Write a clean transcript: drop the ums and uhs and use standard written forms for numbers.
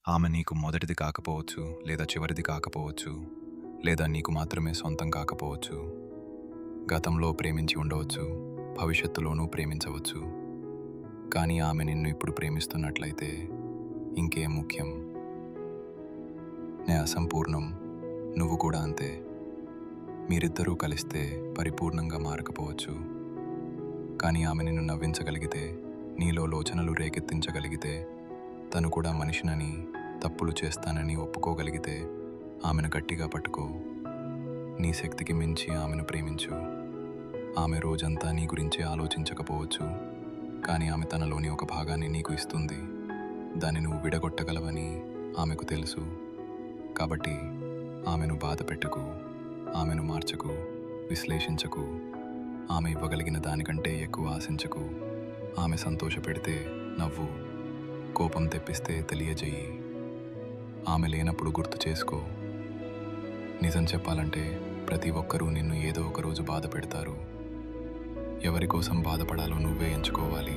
ఆమె నీకు మొదటిది కాకపోవచ్చు, లేదా చివరిది కాకపోవచ్చు, లేదా నీకు మాత్రమే సొంతం కాకపోవచ్చు. గతంలో ప్రేమించి ఉండవచ్చు, భవిష్యత్తులోనూ ప్రేమించవచ్చు. కానీ ఆమె నిన్ను ఇప్పుడు ప్రేమిస్తున్నట్లయితే ఇంకేం ముఖ్యం? నే అసంపూర్ణం, నువ్వు కూడా అంతే. మీరిద్దరూ కలిస్తే పరిపూర్ణంగా మారకపోవచ్చు. కానీ ఆమె నిన్ను నవ్వించగలిగితే, నీలో లోచనలు రేకెత్తించగలిగితే, తను కూడా మనిషినని, తప్పులు చేస్తానని ఒప్పుకోగలిగితే ఆమెను గట్టిగా పట్టుకో. నీ శక్తికి మించి ఆమెను ప్రేమించు. ఆమె రోజంతా నీ గురించే ఆలోచించకపోవచ్చు, కానీ ఆమె తనలోని ఒక భాగాన్ని నీకు ఇస్తుంది. దాన్ని నువ్వు విడగొట్టగలవని ఆమెకు తెలుసు. కాబట్టి ఆమెను బాధ పెట్టకు, ఆమెను మార్చకు, విశ్లేషించకు. ఆమె ఇవ్వగలిగిన దానికంటే ఎక్కువ ఆశించకు. ఆమె సంతోషపెడితే నవ్వు, కోపం తెప్పిస్తే తెలియజేయి. ఆమె లేనప్పుడు గుర్తు చేసుకో. నిజం చెప్పాలంటే ప్రతి ఒక్కరూ నిన్ను ఏదో ఒక రోజు బాధ పెడతారు. ఎవరి కోసం బాధపడాలో నువ్వే ఎంచుకోవాలి.